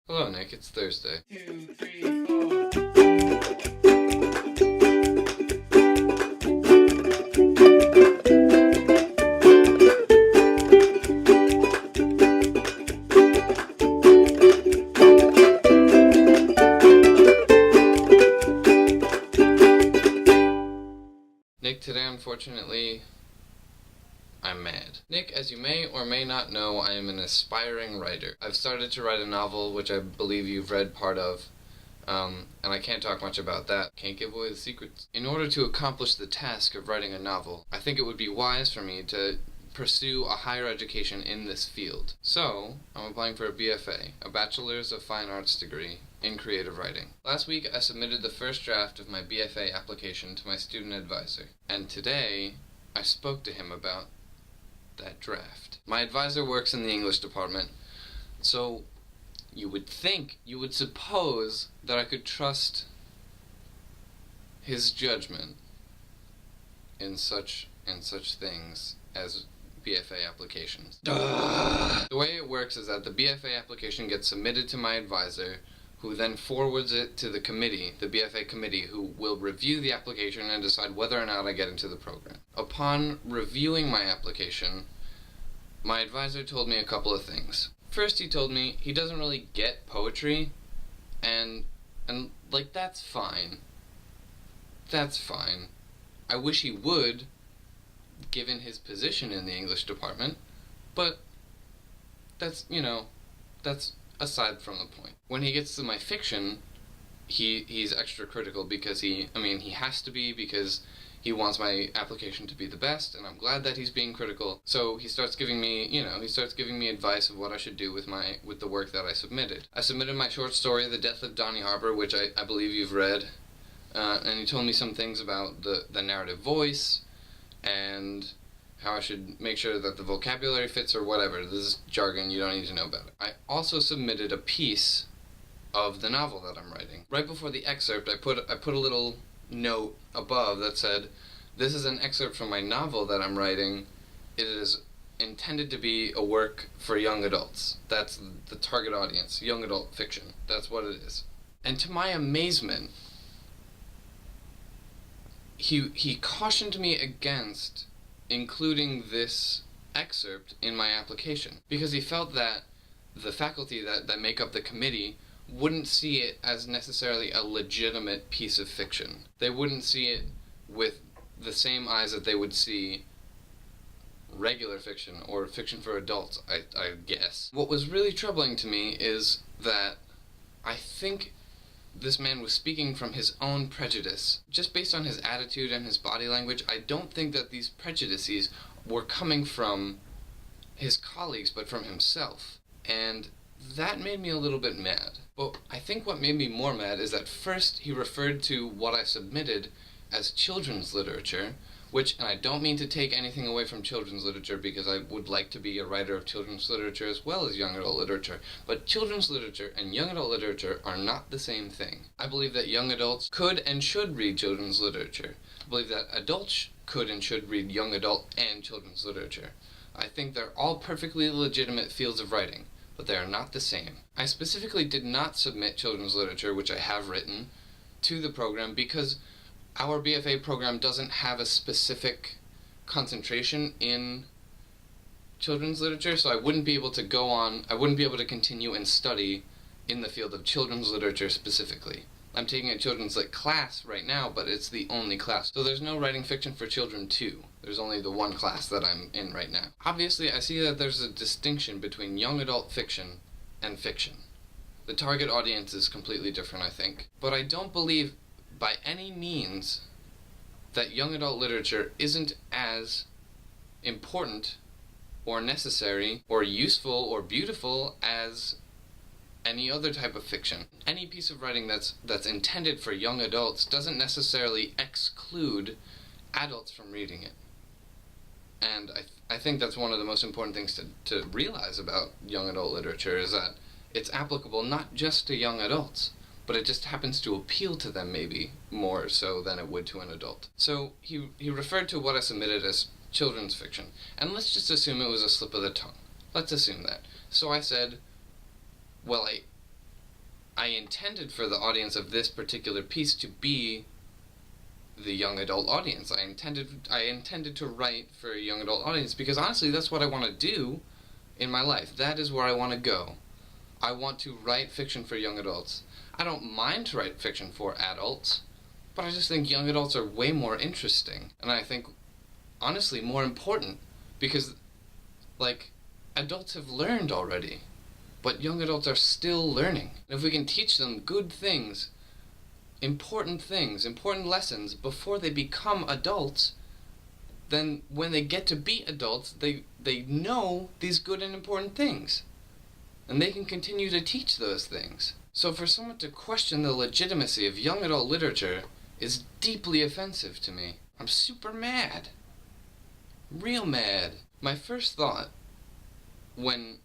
Hello, Nick. It's Thursday. 2, 3, 4. Nick, today, unfortunately, I'm mad. Nick, as you may or may not know, I am an aspiring writer. I've started to write a novel, which I believe you've read part of, and I can't talk much about that. Can't give away the secrets. In order to accomplish the task of writing a novel, I think it would be wise for me to pursue a higher education in this field. So, I'm applying for a BFA, a Bachelor's of Fine Arts degree, in creative writing. Last week, I submitted the first draft of my BFA application to my student advisor, and today, I spoke to him about that draft. My advisor works in the English department, so you would suppose that I could trust his judgment in such things as BFA applications. The way it works is that the BFA application gets submitted to my advisor, who then forwards it to the committee, the BFA committee, who will review the application and decide whether or not I get into the program. Upon reviewing my application, my advisor told me a couple of things. First, he told me he doesn't really get poetry, and like, that's fine. That's fine. I wish he would, given his position in the English department, but that's aside from the point. When he gets to my fiction, he's extra critical because he has to be, because he wants my application to be the best, and I'm glad that he's being critical. So he starts giving me advice of what I should do with the work that I submitted. I submitted my short story, The Death of Donny Harper, which I believe you've read, and he told me some things about the narrative voice, and how I should make sure that the vocabulary fits or whatever. This is jargon, you don't need to know about it. I also submitted a piece of the novel that I'm writing. Right before the excerpt, I put a little note above that said, "This is an excerpt from my novel that I'm writing. It is intended to be a work for young adults." That's the target audience, young adult fiction. That's what it is. And to my amazement, he cautioned me against including this excerpt in my application, because he felt that the faculty that make up the committee wouldn't see it as necessarily a legitimate piece of fiction. They wouldn't see it with the same eyes that they would see regular fiction, or fiction for adults, I guess. What was really troubling to me is that I think this man was speaking from his own prejudice. Just based on his attitude and his body language, I don't think that these prejudices were coming from his colleagues, but from himself. And that made me a little bit mad. But I think what made me more mad is that first he referred to what I submitted as children's literature, which, and I don't mean to take anything away from children's literature, because I would like to be a writer of children's literature as well as young adult literature, but children's literature and young adult literature are not the same thing. I believe that young adults could and should read children's literature. I believe that adults could and should read young adult and children's literature. I think they're all perfectly legitimate fields of writing, but they are not the same. I specifically did not submit children's literature, which I have written, to the program because our BFA program doesn't have a specific concentration in children's literature, so I wouldn't be able to continue and study in the field of children's literature specifically. I'm taking a children's lit class right now, but it's the only class. So there's no writing fiction for children too. There's only the one class that I'm in right now. Obviously, I see that there's a distinction between young adult fiction and fiction. The target audience is completely different, I think. But I don't believe by any means that young adult literature isn't as important or necessary or useful or beautiful as any other type of fiction. Any piece of writing that's intended for young adults doesn't necessarily exclude adults from reading it. And I think that's one of the most important things to realize about young adult literature, is that it's applicable not just to young adults, but it just happens to appeal to them maybe more so than it would to an adult. So he referred to what I submitted as children's fiction, and let's just assume it was a slip of the tongue. Let's assume that. So I said, well, I intended for the audience of this particular piece to be the young adult audience. I intended to write for a young adult audience because honestly that's what I want to do in my life. That is where I want to go. I want to write fiction for young adults. I don't mind to write fiction for adults, but I just think young adults are way more interesting, and I think honestly more important, because like adults have learned already, but young adults are still learning. And if we can teach them good things, important lessons before they become adults, then when they get to be adults, they know these good and important things. And they can continue to teach those things. So for someone to question the legitimacy of young adult literature is deeply offensive to me. I'm super mad. Real mad. My first thought when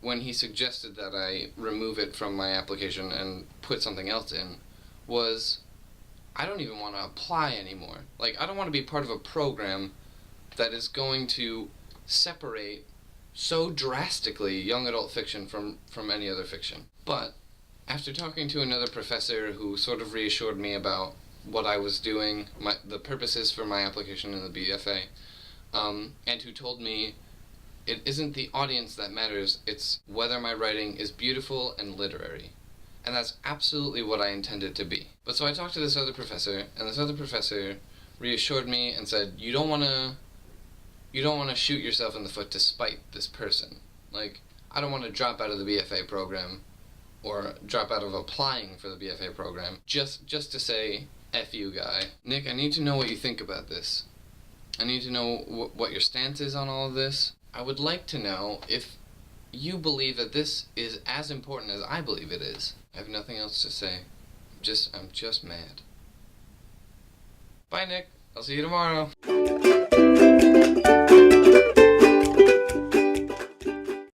he suggested that I remove it from my application and put something else in was, I don't even want to apply anymore. Like, I don't want to be part of a program that is going to separate so drastically young adult fiction from any other fiction. But after talking to another professor who sort of reassured me about what I was doing, the purposes for my application in the BFA, and who told me it isn't the audience that matters, it's whether my writing is beautiful and literary. And that's absolutely what I intended to be. But so I talked to this other professor, and this other professor reassured me and said, you don't want to shoot yourself in the foot to spite this person. Like, I don't want to drop out of the BFA program or drop out of applying for the BFA program just to say, F you, guy. Nick, I need to know what you think about this. I need to know what your stance is on all of this. I would like to know if you believe that this is as important as I believe it is. I have nothing else to say. I'm just mad. Bye, Nick. I'll see you tomorrow.